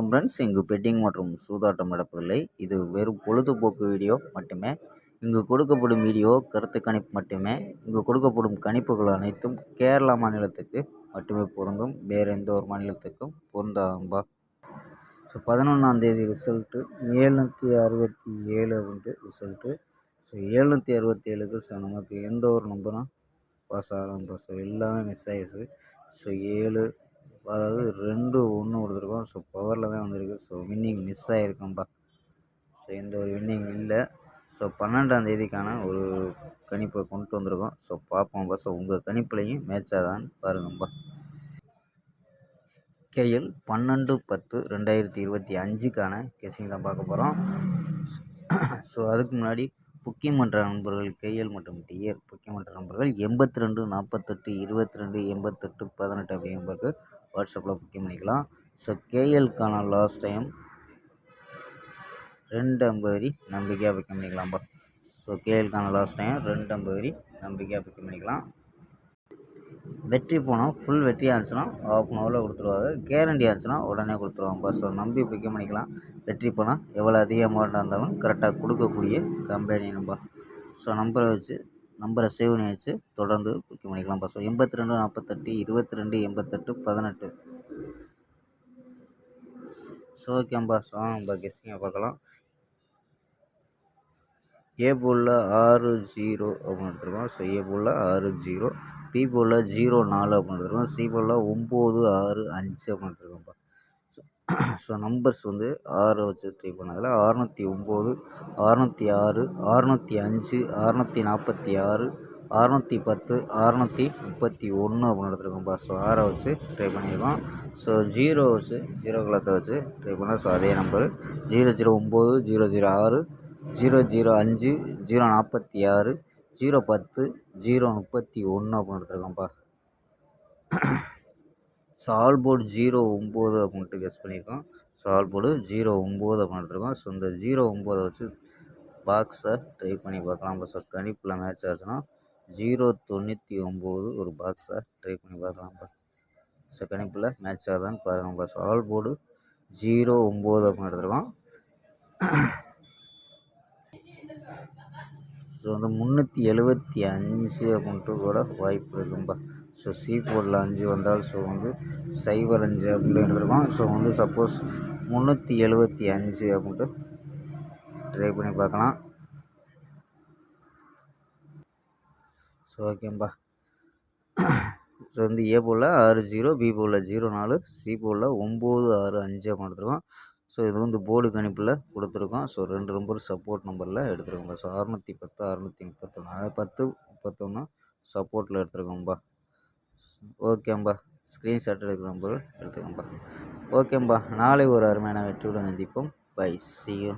Friends, இங்கு bedding மற்றும் சூதாட்டம் நடப்பதில்லை. இது வெறும் பொழுதுபோக்கு வீடியோ மட்டுமே. இங்கு கொடுக்கப்படும் வீடியோ கருத்து கணிப்பு மட்டுமே. இங்கு கொடுக்கப்படும் கணிப்புகள் அனைத்தும் கேரளா மாநிலத்துக்கு மட்டுமே பொருந்தும். வேறு எந்த ஒரு மாநிலத்துக்கும் பொருந்தாதும்பா. ஸோ 11ஆம் தேதி ரிசல்ட்டு 767 அப்படின்ட்டு ரிசல்ட்டு. ஸோ 767க்கு நமக்கு எந்த ஒரு நம்பரும் பாஸ் ஆகலாம்பா. ஸோ எல்லாமே மிஸ் ஆகிடுச்சு. ஸோ 7 அதாவது 2 1 கொடுத்துருக்கோம். ஸோ பவரில் தான் வந்திருக்கு. ஸோ வின்னிங் மிஸ் ஆகிருக்கும்பா. ஸோ எந்த ஒரு வின்னிங் இல்லை. ஸோ 12ஆம் தேதிக்கான ஒரு கணிப்பை கொண்டு வந்திருக்கோம். ஸோ பார்ப்போம்பா. ஸோ உங்கள் கணிப்புலையும் மேட்ச் ஆகுதான்னு பாருங்கம்பா. கேஎல் 12/10/2025க்கான கெஸிங் தான் பார்க்க போகிறோம். ஸோ அதுக்கு முன்னாடி புக்கிங் பண்ணுற நண்பர்கள் கேஎல் மற்றும் டிஎல் புக்கிங் பண்ணுற நண்பர்கள் 82 48 22 88 18 அப்படிங்கிறதுக்கு வாட்ஸ்அப்பில் புக்கிங் பண்ணிக்கலாம். ஸோ கேஎல்க்கான லாஸ்ட் டைம் 250 நம்பிக்கையாக புக்கிங் பண்ணிக்கலாம்ப்பா. ஸோ கேஎல்க்கான லாஸ்ட் டைம் 250 நம்பிக்கையாக புக்கிங் பண்ணிக்கலாம். வெற்றி போனால் ஃபுல் வெற்றியாக இருந்துச்சுன்னா ½ அன் ஹவரில் கொடுத்துருவாங்க. கேரண்டி ஆச்சுன்னா உடனே கொடுத்துருவாங்கப்பா. ஸோ நம்பி புக்கிங் பண்ணிக்கலாம். வெற்றி போனால் எவ்வளோ அதிக அமௌண்ட்டாக இருந்தாலும் கரெக்டாக கொடுக்கக்கூடிய கம்பெனி நம்பா. ஸோ நம்பரை சேவ் பண்ணி வச்சு தொடர்ந்து புக்கிங் பண்ணிக்கலாம்ப்பா. ஸோ 82 48 22 88 18. ஸோ ஓகேம்பா. ஸோ நம்ம கெஸ்டிங்கை பார்க்கலாம். ஏ போலில் 60 அப்படின்னு எடுத்துருக்கோம். ஸோ ஏ போலில் 60, பி போலில் 04 அப்படின்னு எடுத்துருக்கோம், சி போலில் 965 அப்படின்னு எடுத்துருக்கோம்ப்பா. ஸோ நம்பர்ஸ் வந்து 6 வச்சு ட்ரை பண்ணதில் 609, 606, 605, 646, 610, 631 அப்படின்னு எடுத்துருக்கோம்ப்பா. ஸோ 6 வச்சு ட்ரை பண்ணியிருக்கோம். ஸோ 0 வச்சு 0 கலத்தை வச்சு ட்ரை பண்ணோம். ஸோ அதே நம்பரு 009, 006, 005, 046, 010, 031 அப்படின்னு எடுத்துருக்கோம்ப்பா. ஸோ ஆல் போர்டு 09 அப்படின்ட்டு கெஸ் பண்ணியிருக்கோம். ஸோ ஆல் போர்டு 09 அப்படின்னு எடுத்துருக்கோம். ஸோ இந்த 09 வச்சு பாக்ஸை ட்ரை பண்ணி பார்க்கலாம். ஸோ கணிப்பில் மேட்ச் ஆச்சுன்னா 099 ஒரு பாக்ஸை ட்ரை பண்ணி பார்க்கலாம்ப்பா. ஸோ கணிப்பில் மேட்ச் ஆகுதான்னு பாருங்கப்பா. ஸோ ஆல் போர்டு 09 அப்படின்னு எடுத்துருக்கோம். ஸோ வந்து 375 அப்படின்ட்டு கூட வாய்ப்பு இருக்கும்பா. ஸோ சி போர்டில் 5 வந்தால் ஸோ வந்து 05 அப்படின்ட்டு எடுத்துருக்கோம். ஸோ வந்து சப்போஸ் 375 அப்படின்ட்டு ட்ரை பண்ணி பார்க்கலாம். ஸோ ஓகேம்பா. ஸோ வந்து ஏ போலில் 60, பி போலில் 04, சி போலில் 965 அப்படின்னு எடுத்துருக்கோம். ஸோ இது வந்து போர்டு கணிப்பில் கொடுத்துருக்கோம். ஸோ 2 நம்பர் சப்போர்ட் நம்பரில் எடுத்துருக்கோம்பா. ஸோ 610, 631, அதாவது 10, 31 சப்போர்ட்டில் எடுத்துருக்கோம்பா. ஓகேம்பா. ஸ்க்ரீன்ஷாட் எடுக்கிற நம்பர் எடுத்துக்கோம்பா. ஓகேம்பா. நாளை ஒரு அருமையான வெற்றியுடன் சந்திப்போம். Bye, see you.